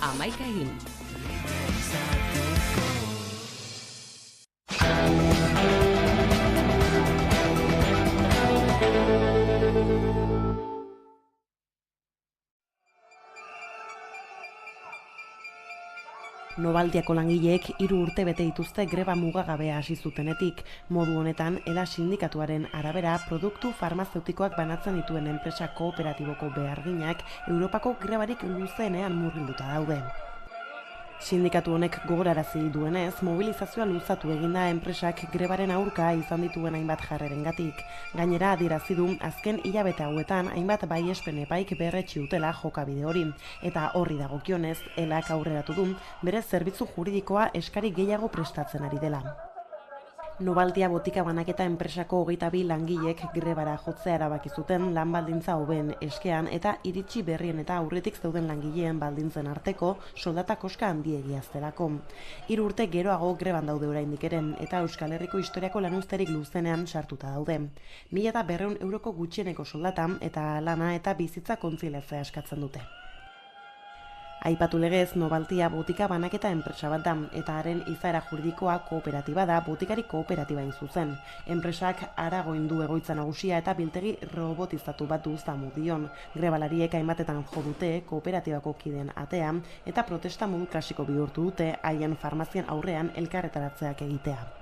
11 egin. Novaldiako langileek 3 urte bete dituzte greba mugagabea hasi zutenetik. Modu honetan, ELA sindikatuaren arabera, produktu farmazeutikoak banatzen dituen enpresa kooperatiboko beharginak Europako grebarik luzeenean murgilduta daude. Sindikatu honek gogorarazi duenez, mobilizazioa luzatu eginda enpresak grebaren aurka izan dituen hainbat jarrerengatik. Gainera adierazi du azken hilabete hauetan hainbat baiespen epaik berretsi dutela jokabide hori, eta horri dagokionez, ELAk aurreratu du bere zerbitzu juridikoa eskari gehiago prestatzen ari dela. Novaldia botika banaketa enpresako 22 langilek grebara jotzea erabaki zuten lan baldintza hobeen eskean eta iritsi berrien eta aurretik zeuden langileen baldintzen arteko soldata koska handiegiaztelako. 3 urte geroago greban daude oraindik ere eta Euskal Herriko historiako lanuzterik luzenean sartuta daude. 1.200 euroko gutxieneko soldata eta lana eta bizitza kontziliatzea eskatzen dute. Aipatu legez, Novaldia botika banaketa enpresa bat da, eta haren izaera juridikoa kooperatiba da, botikari kooperatiba zuzen. Enpresak Aragoin du egoitza nagusia eta biltegi robotizatu bat du Zamudion. Grebalariek hainbatetan jo dute kooperatibako kideen atea eta protesta modu klasiko bihurtu dute haien farmazien aurrean elkarretaratzeak egitea.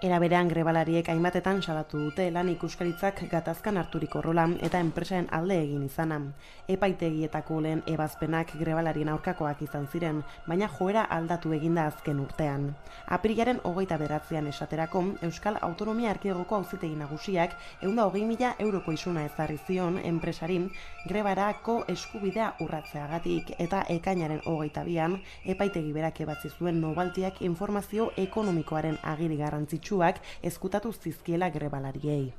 Era berean grebalariek hainbatetan salatu dute lan ikuskaritzak gatazkan harturiko rola eta enpresaren alde egin izana. Epaitegietako lehen ebazpenak grebalarien aurkakoak izan ziren, baina joera aldatu eginda azken urtean. Apirilaren 29an esaterako, Euskal Autonomia Erkidegoko Auzitegi Nagusiak 120.000 euroko isuna ezarri zion enpresari grebarako eskubidea urratzeagatik eta ekainaren 22an epaitegi berak ebatzi zuen Novaldiak informazio ekonomikoaren agiri garrantzitsu ezkutatu zizkiela grebalariei.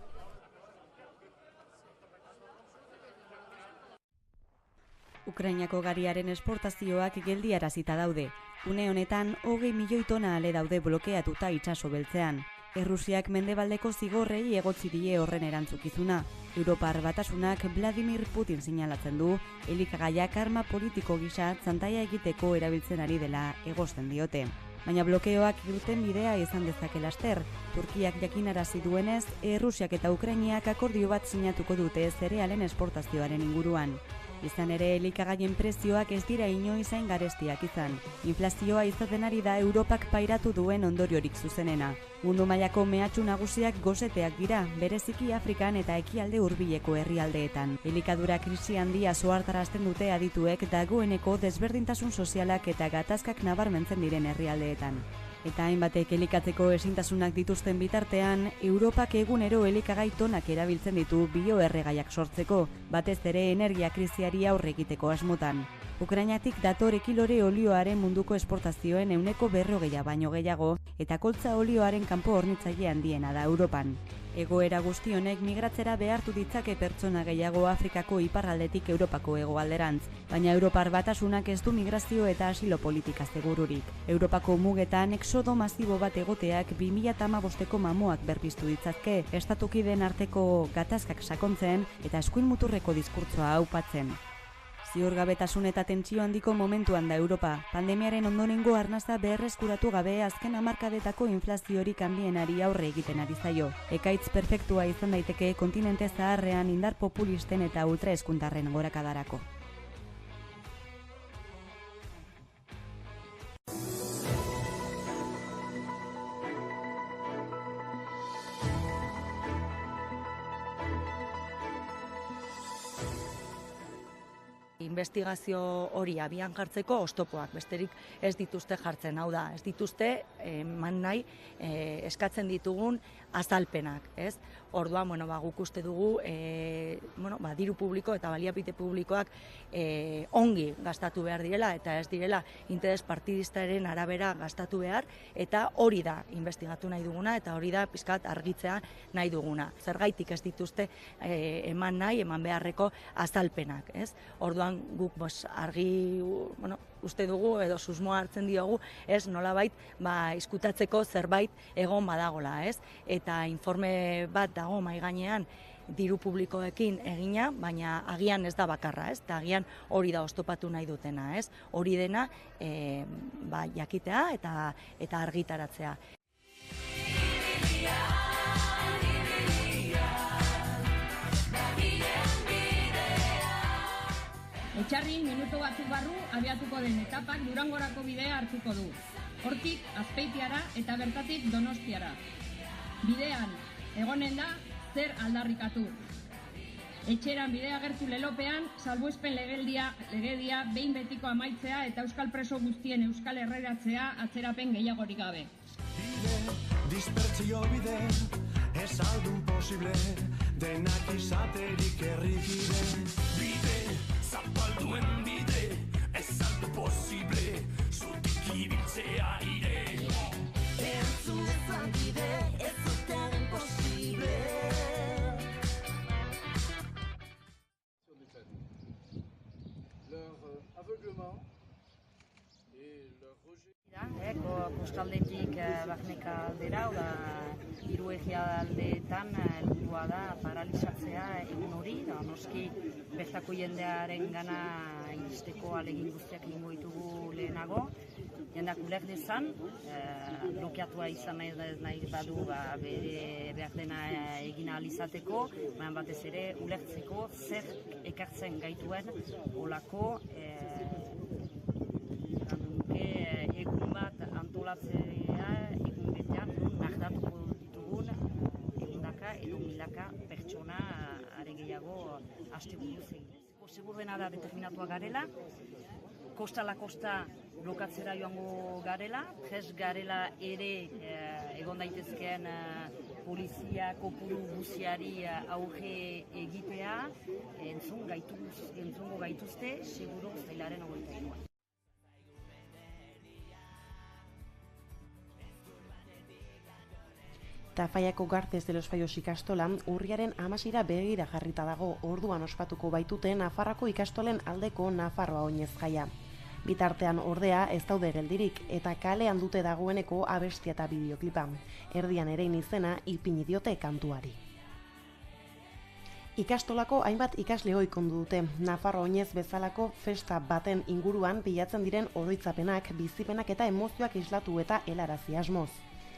Ukrainako gariaren esportazioak geldiarazita daude. Une honetan, 20 milioi tona ale daude blokeatuta itsaso beltzean. Errusiak mendebaldeko zigorrei egotzi die horren erantzukizuna. Europar Batasunak Vladimir Putin sinalatzen du, elikagaiak arma politiko gisa txantaia egiteko erabiltzen ari dela egozten diote. Baina blokeoak irten bidea izan dezake laster. Turkiak jakinarazi duenez, Errusiak eta Ukrainiak akordio bat sinatuko dute zerealen esportazioaren inguruan. Izan ere, elikagaien prezioak ez dira inoiz hain garestiak izan. Inflazioa izaten ari da Europak pairatu duen ondoriorik zuzenena. Mundu mailako mehatxu nagusiak goseteak dira, bereziki Afrikan eta ekialde hurbileko herrialdeetan. Elikadura krisi handia soartarazten dute adituek dagoeneko desberdintasun sozialak eta gatazkak nabarmentzen diren herrialdeetan. Eta hainbatek elikatzeko ezintasunak dituzten bitartean, Europak egunero elikagai tonak erabiltzen ditu bioerregaiak sortzeko, batez ere energia krisiari aurre egiteko asmotan. Ukrainatik datore kilore olioaren munduko esportazioen 40% baino gehiago, eta koltza olioaren kanpo hornitzaile handiena da Europan. Egoera guzti honek migratzera behartu ditzake pertsona gehiago Afrikako iparraldetik Europako hegoalderantz, baina Europar Batasunak ez du migrazio eta asilo politika segururik. Europako mugetan exodo masibo bat egoteak 2015ko mamuak berpiztu ditzazke, estatukideen arteko gatazkak sakontzen eta eskuin muturreko diskurtsoa aupatzen. Ziurgabetasun eta tentsio handiko momentuan da Europa. Pandemiaren ondorengo arnasa berreskuratu gabe azken hamarkadetako inflaziorik handienari aurre egiten ari zaio. Ekaitz perfektua izan daiteke kontinente zaharrean indar populisten eta ultraeskundarren gorakadarako. Investigazio hori abian jartzeko oztopoak besterik ez dituzte jartzen, hau da, ez dituzte eman nahi eskatzen ditugun azalpenak, ez? Orduan, guk uste dugu diru publiko eta baliabide publikoak ongi gastatu behar direla eta ez direla interes partidistaren arabera gastatu behar eta hori da investigatu nahi duguna eta hori da pizkat argitzea nahi duguna. Zergaitik ez dituzte eman beharreko azalpenak, ez? Orduan guk argi uste dugu edo susmoa hartzen diogu, ez nolabait izkutatzeko zerbait egon badagola, ez? Eta informe bat dago mahai gainean diru publikoekin egina, baina agian ez da bakarra, ez? Eta agian hori da oztopatu nahi dutena, ez? Hori dena jakitea eta argitaratzea. Etxarri minutu batzuk barru abiatuko den etapak Durangorako bidea hartuko du. Hortik Azpeitiara eta bertatik Donostiara. Bidean egonen da zer aldarrikatu. Etxeran bidea gertu lelopean salbuespen legedia behin betiko amaitzea eta euskal preso guztien euskal herreratzea atzerapen gehiagorik gabe. Bide, dispertsio bide, ez aldun posible, denak izaterik errikide. Bide, zapalduen bide, ez aldu posible, zutik ibiltzea ire. Entzun ezan bide, ez zuten posible. Leur aveuglement et leur rejet. Kostaldetik Barneka aldera, hiru ekialdeetan helburua da paralizatzea egun hori, noski bertako jendearen gana iristeko ahalegin guztiak egingo ditugu lehenago. Jendeak uler dezan, blokeatua izan nahi badu bere behar dena egin ahal izateko, baina batez ere ulertzeko zer ekartzen gaituen olako egun bat antolatzea egun betean nahdatuko ditugun egundaka edo milaka pertsona are gehiago haste buruz egin. Segur dena da determinatua garela, kosta la kosta blokatzera joango garela, prest garela ere egon daitezkeen polizia kopuru guziari aurre egitea, entzungo gaituzte, seguro zailaren 21. Tafaiako Gartes de los Fallos ikastolan urriaren 16ra begira jarrita dago, orduan ospatuko baitute Nafarroako ikastolen aldeko Nafarroa oinez jaia. Bitartean ordea ez daude geldirik eta kalean dute dagoeneko abestia eta bideoklipa. Erdian erein izena ipini diote kantuari. Ikastolako hainbat ikasle ohikondu dute. Nafarroa oinez bezalako festa baten inguruan bilatzen diren oroitzapenak, bizipenak eta emozioak islatu eta helarazi asmoz.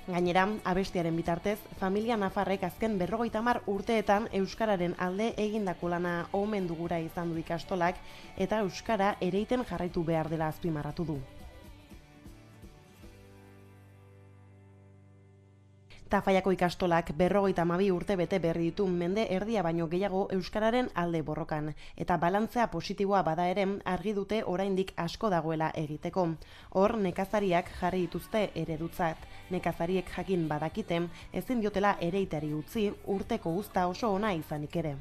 Gainera, abestiaren bitartez, familia nafarrek azken 50 urteetan euskararen alde egindako lana omendu gura izan du ikastolak eta euskara ereiten jarraitu behar dela azpimarratu du. Tafaiako ikastolak 52 urte bete berri ditu mende erdia baino gehiago euskararen alde borrokan, eta balantzea positiboa bada ere argi dute oraindik asko dagoela egiteko. Hor, nekazariak jarri dituzte eredutzat. Nekazariek jakin badakite, ezin diotela ereitari utzi urteko uzta oso ona izanik ere.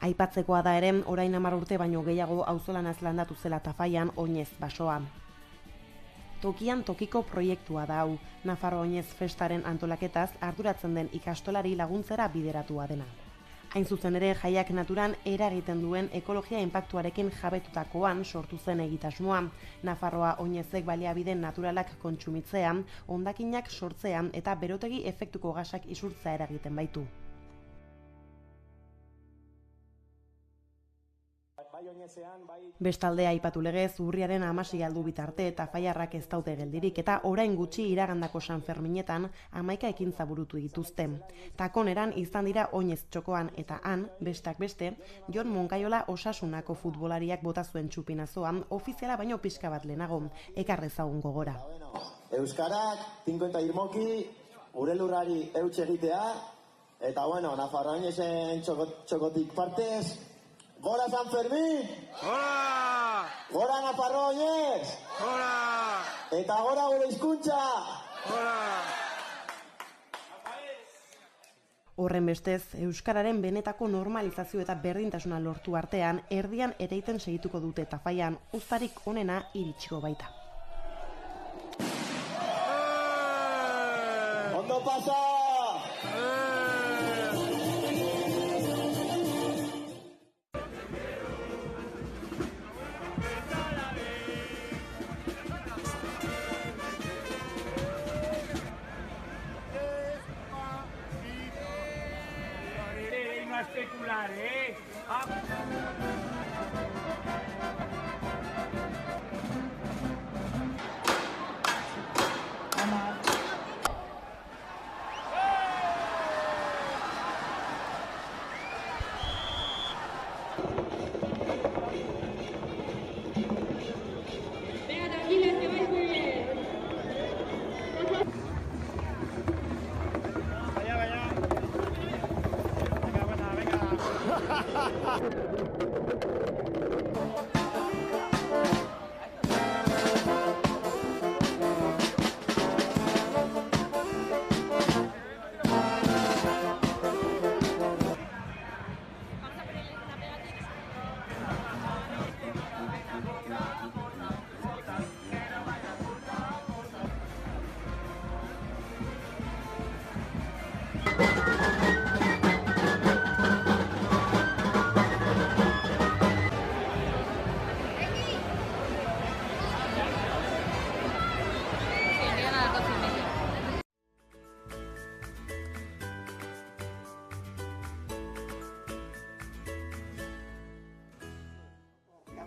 Aipatzekoa da ere, orain 10 urte baino gehiago auzolanaz landatu zela Tafaian oinez basoa. Tokian tokiko proiektua da hau, Nafarroa oinez festaren antolaketaz arduratzen den ikastolari laguntzera bideratua dena. Hain zuzen ere, jaiak naturan eragiten duen ekologia inpaktuarekin jabetutakoan sortu zen egitasmoa. Nafarroa oinezek baliabide naturalak kontsumitzea, hondakinak sortzea eta berotegi efektuko gasak isurtzea eragiten baitu. Bestalde aipatu legez urriaren 16 aldu bitarte eta Tafaiarrak ez daude geldirik eta orain gutxi iragandako Sanferminetan 11 ekintza burutu dituzte. Takoneran izan dira oinez txokoan eta han, besteak beste, Jon Monkaiola Osasunako futbolariak bota zuen txupinazoan ofiziala baino pixka bat lehenago, ekar dezagun gogora. Euskarak, 50 irmoki, gure lurrari eutxe egitea, eta Nafarroa oinezen txokotik partez, ¡Gora San Fermín! ¡Gora! ¡Gora Nafarroa oinez! ¡Gora! Eta gora gure hizkuntza! ¡Gora! Horren bestez, euskararen benetako normalizazio eta berdintasuna lortu artean, erdian ereiten segituko dute Tafaian, uztarik onena iritsiko baita. Ondo pasa!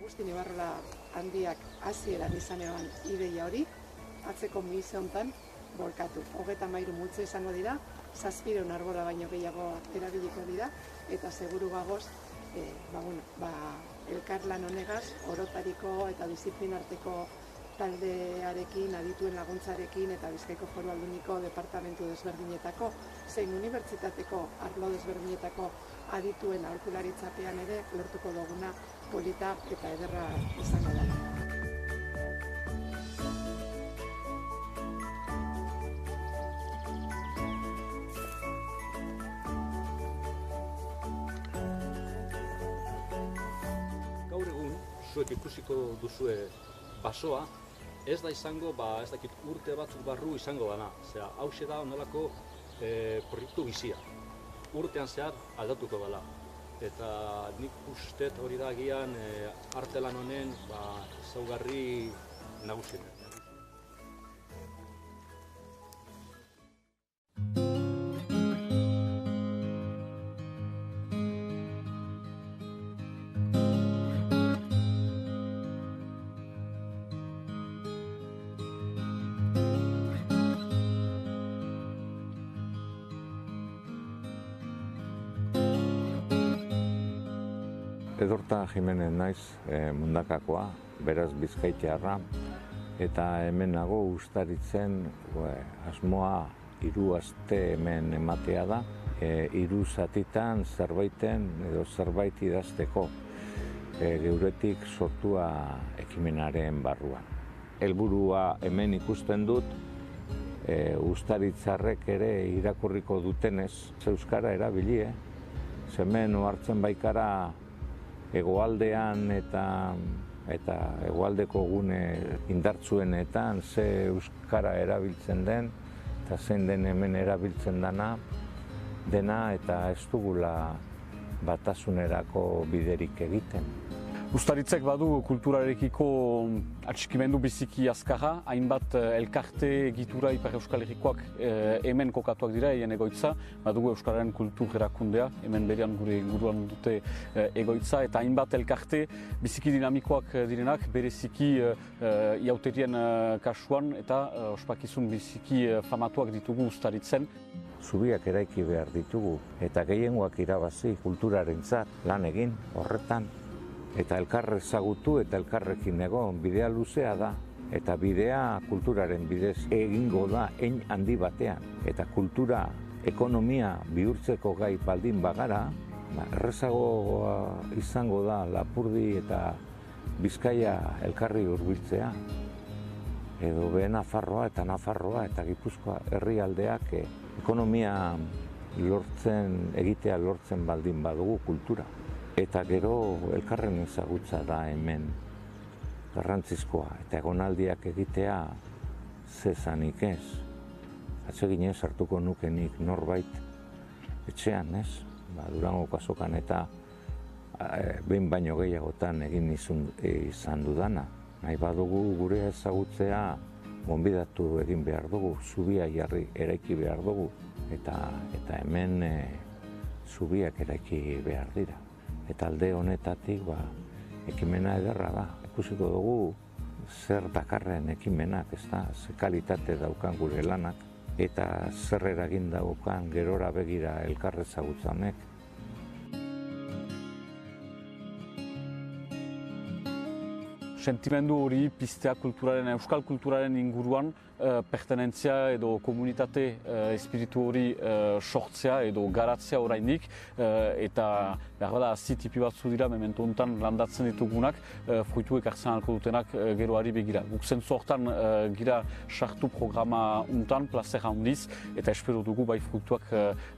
Agustin Ibarrola handiak hasieran izan eban ideia hori, atzeko mihise hontan bolkatu. 33 multzo izango dira, 700 arbola baino gehiago erabiliko dira, eta seguru gagoz, elkarlan honegaz, orotariko eta disiplinarteko taldearekin, adituen laguntzarekin eta Bizkaiko Foru Alduniko departamentu desberdinetako, zein unibertsitateko arlo desberdinetako adituen aholkularitzapean ere lortuko duguna polita eta ederra izango da. Gaur egun, zuek ikusiko duzue basoa, ez da izango, ez dakit urte batzuk barru izango dana. Osea, hauxe da onelako proiektu bizia. Urtean zehar aldatuko dela. Eta nik ustet hori da agian artelan honen ezaugarri nagusiena. Edorta Jimenez naiz Mundakakoa, beraz Bizkaitiarra, eta hemen nago Uztaritzen asmoa 3 aste hemen ematea da, 3 zatitan zerbait idazteko geuretik sortua ekimenaren barruan. Helburua hemen ikusten dut, Uztaritzarrek ere irakurriko dutenez, euskara erabili, hemen ohartzen baikara hegoaldean eta hegoaldeko gune indartsuenetan ze euskara erabiltzen den eta zein den hemen erabiltzen dena eta ez dugula batasunerako biderik egiten. Uztaritzek badu kulturarekiko atxikimendu biziki azkarra, hainbat elkarte egitura Ipar Euskal Herrikoak hemen kokatuak dira, hien egoitza, badugu Euskararen kultur erakundea, hemen berean gure inguruan dute egoitza, eta hainbat elkarte biziki dinamikoak direnak, bereziki iauterien kasuan eta ospakizun biziki famatuak ditugu Uztaritzen. Zubiak eraiki behar ditugu eta gehiengoak irabazi kulturarentzat lan egin horretan. Eta elkarre ezagutu eta elkarrekin egon, bidea luzea da. Eta bidea kulturaren bidez egingo da hein handi batean. Eta kultura, ekonomia bihurtzeko gai baldin bagara, errezagoa izango da Lapurdi eta Bizkaia elkarri hurbiltzea. Edo Nafarroa eta Gipuzkoa herrialdeak ekonomia egitea lortzen baldin badugu kultura. Eta gero elkarren ezagutza da hemen garrantzizkoa, eta egonaldiak egitea zezanik ez. Atseginez hartuko nukenik norbait etxean, ez? Durangoko azokan eta behin baino gehiagotan egin izan dudana. Nahi badugu gure ezagutzea gonbidatu egin behar dugu, zubia eraiki behar dugu, eta hemen zubiak eraiki behar dira. Eta alde honetatik ekimena ederra da. Ikusiko dugu zer dakarren ekimenak, ze kalitate daukan gure lanak, eta zer eragin daukan gerora begira elkarrezagutza honek. sentimendu hori piztea euskal kulturaren inguruan pertenentzia edo komunitate espiritu hori sortzea edo garatzea oraindik eta behar bada hazi tipi batzu dira memento honetan landatzen ditugunak fruitu ekartzen ahalko dutenak geroari begira. Guk zentzu hortan gira sartu programa honetan plazer handiz eta espero dugu bai fruituak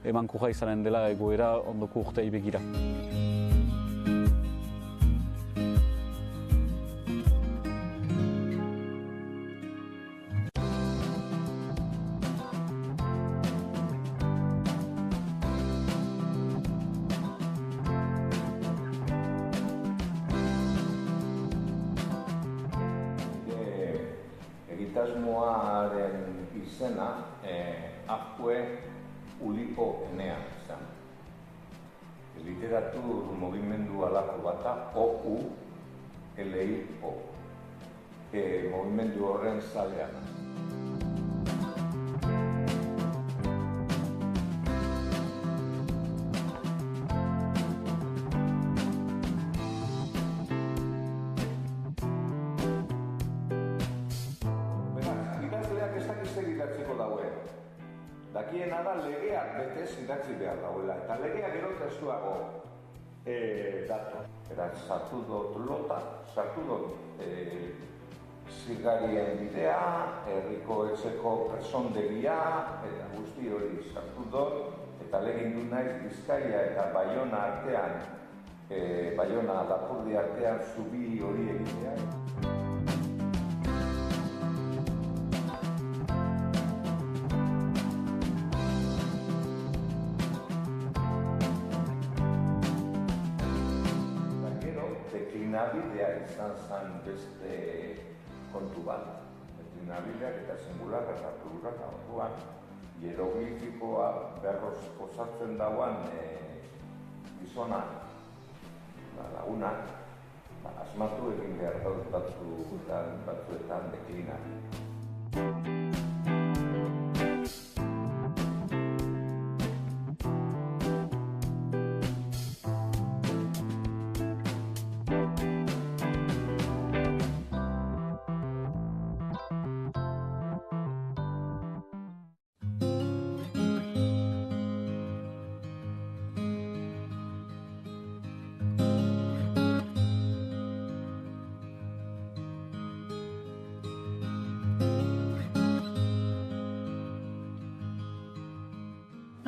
emankorra izanen dela egoera ondoko urteei begira. Egitasmoaren izena Azkue Uliko Enea izan. Literatur mugimendu alako bata OULIO. Mugimendu horren zalean. Dakiena da legeak betez idatzi behar dauela, eta legeak gero testuago dator. Eta sartu dut lota, sartu dut zirgarien bidea, herriko etxeko presondegia, eta guzti hori sartu dut, eta legin du naiz Bizkaia eta Baiona artean, Baiona Lapurdi artean zubi hori egitea. Deklinabidea izan zen beste kontu bat. Deklinabideak eta singularra eta plurala orduan, hieroglifikoa berroz osatzen dauan gizonak, lagunak, asmatu egin behar batzuetan deklinabidea.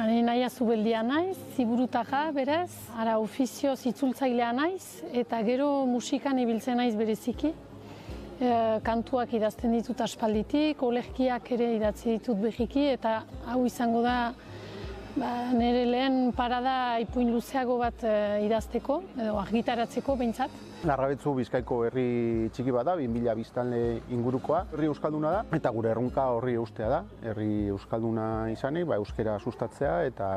Ni Naia Zubeldia naiz, ziburutaja berez, ara ofizioz itzultzailea naiz, eta gero musikan ibiltzen naiz bereziki. Kantuak idazten ditut aspalditik, olerkiak ere idatzi ditut berriki, eta hau izango da nire lehen parada ipuin luzeago bat idazteko, edo argitaratzeko behintzat. Larrabetzu Bizkaiko herri txiki bat da, 2000 biztanle ingurukoa. Herri euskalduna da, eta gure erronka horri eustea da. Herri euskalduna izanik, euskera sustatzea eta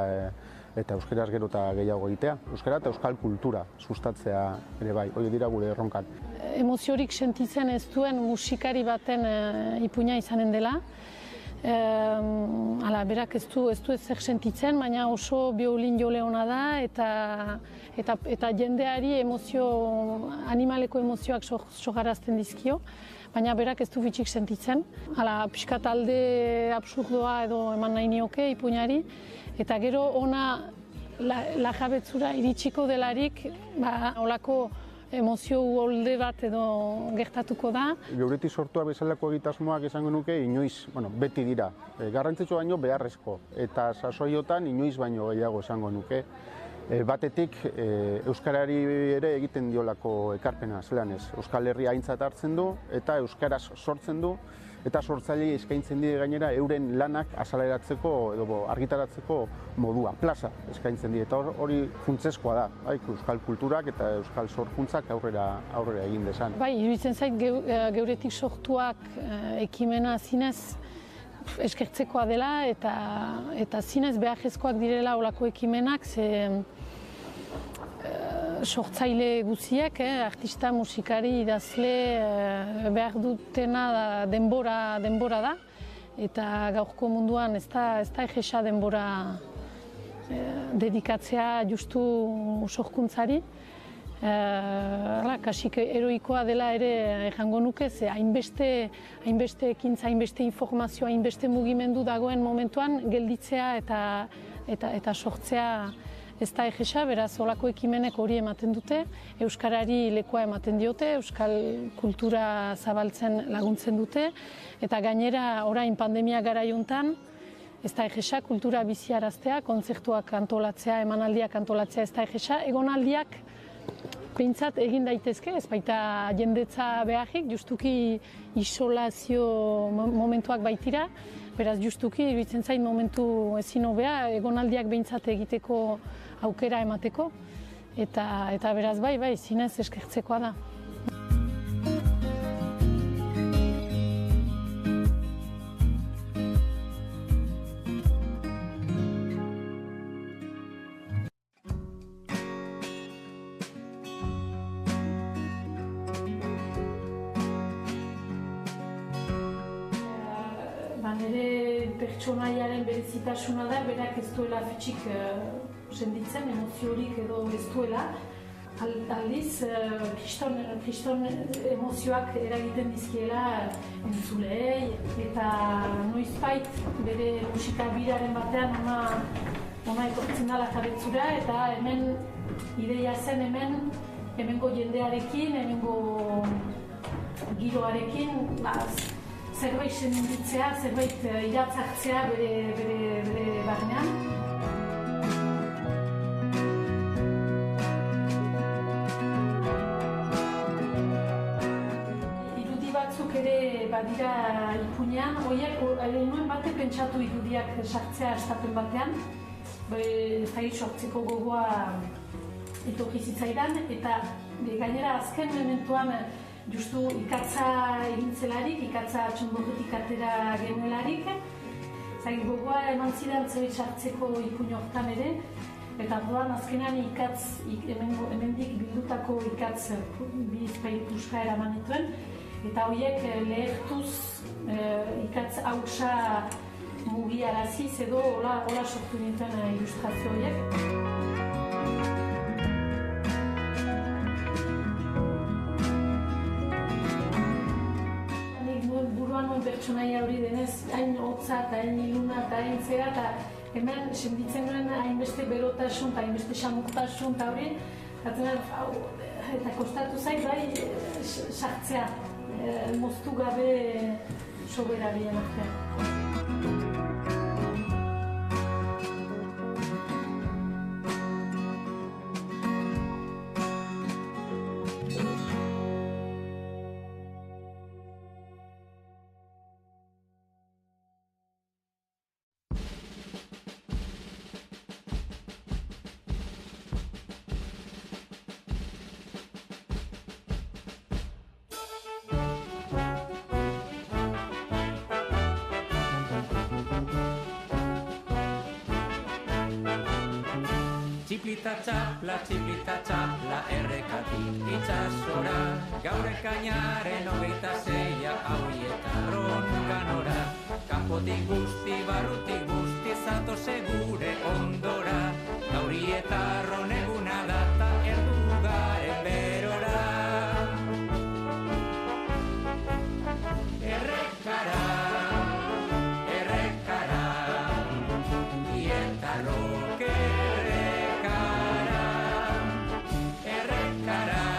euskeraz gero eta gehiago egitea. Euskera eta euskal kultura sustatzea ere bai, hori dira gure erronkan. Emoziorik sentitzen ez duen musikari baten ipuina izanen dela. Berak ez du ezer sentitzen, baina oso biolin jole ona da eta jendeari animaleko emozioak sogarazten dizkio, baina berak ez du bitxik sentitzen. Pixkat alde absurdoa edo eman nahi nioke ipuinari, eta gero ona lajabetzura iritsiko delarik, olako emozio holde bat edo gertatuko da. Geuretik sortua bezalako egitasmoak esango nuke inoiz, beti dira. Garrantzitsu baino beharrezko, eta sasoiotan inoiz baino gehiago esango nuke. Batetik, euskarari ere egiten diolako ekarpena, zelan ez. Euskal Herria aintzat hartzen du, eta euskaraz sortzen du, eta sortzaile eskaintzen die gainera euren lanak azaleratzeko edo argitaratzeko modua, plaza eskaintzen die, eta hori funtsezkoa da, euskal kulturak eta euskal sorkuntzak aurrera egin dezan. Iruditzen zait geuretik sortuak ekimena zinez eskertzekoa dela eta zinez beharrezkoak direla olako ekimenak, sortzaile guziek, artista, musikari, idazle, behar dutena denbora da, eta gaurko munduan ez da egesa denbora dedikatzea justu sorkuntzari. kasik heroikoa dela ere ejango nuke, ze hainbeste ekintza, hainbeste informazioa, hainbeste mugimendu dagoen momentuan gelditzea eta sortzea ez da egesa, beraz olako ekimenek hori ematen dute, euskarari lekua ematen diote, euskal kultura zabaltzen laguntzen dute, eta gainera orain pandemia garaiontan, ez da egesa, kultura biziaraztea, kontzertuak antolatzea, emanaldiak antolatzea ez da egesa, egonaldiak behintzat egin daitezke, ez baita jendetza beharrik, justuki isolazio momentuak baitira, beraz justuki iruditzen zait momentu ezin hobea egonaldiak behintzat egiteko aukera emateko, eta beraz bai, zinez eskertzekoa da. Nire pertsonaiaren berezitasuna da, berak ez duela fitxik senditzen, emoziorik edo ez duela. Aldiz, kriston emozioak eragiten dizkiela entzuleei, eta noizbait bere musika biraren batean ona etortzen dela jabetzura, eta hemen ideia zen hemengo jendearekin, hemengo giroarekin, zerbait senditzea, zerbait iratzartzea bere barnean. Irudi batzuk ere badira ipuinean, horiek nuen bate pentsatu irudiak sartzea estapen batean, ez da sortzeko gogoa etorri zitzaidan, eta gainera azken momentuan justu ikatza egintzelarik, ikatza txondorretik atera genuelarik, gogoa eman zidan zerbait sartzeko ipuin hortan ere, eta orduan azkenean hemendik bildutako ikatz bizpailu puska eraman dituen, eta horiek lehertuz ikatz hautsa mugiaraziz edo hola sortu nituen ilustrazio horiek. Pertsonaia hori denez, hain hotza eta hain iluna eta hain zera, eta hemen senditzen nuen hainbeste berotasun eta hainbeste xamurtasun eta hori, eta kostatu zait bai sartzea, moztu gabe sobera bien artean. Txiplita txapla errekatik itxasora, gaur ekainaren 26 hauietarron ganora. Kanpotik guzti, barrutik guzti, zato segure ondora, gaurietarron eguna data erdu garen berora. Errekara, ietarrok Errekara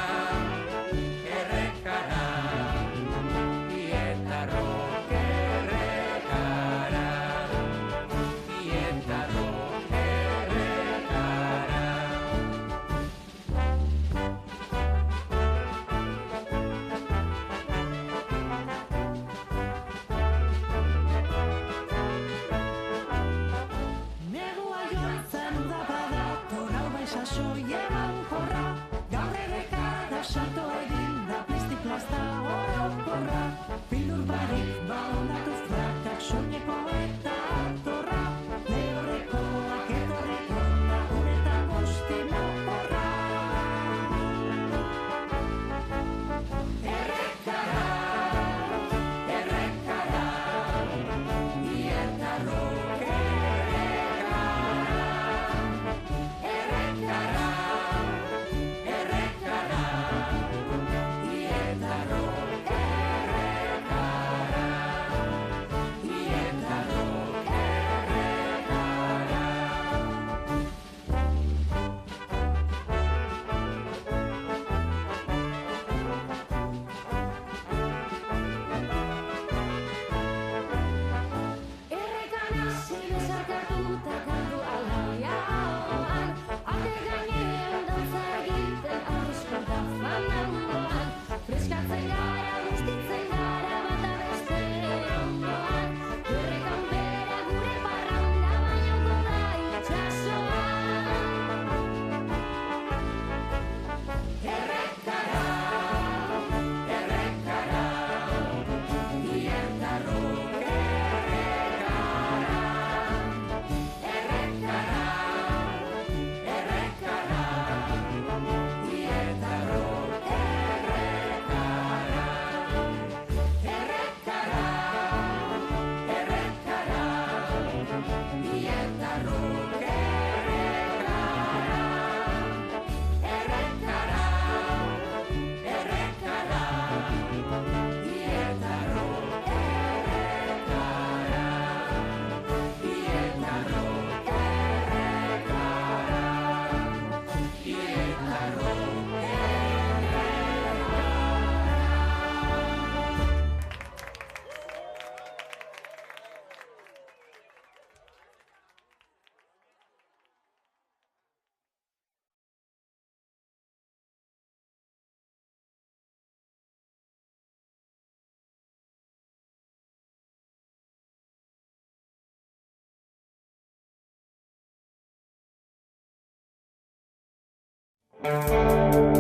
Thank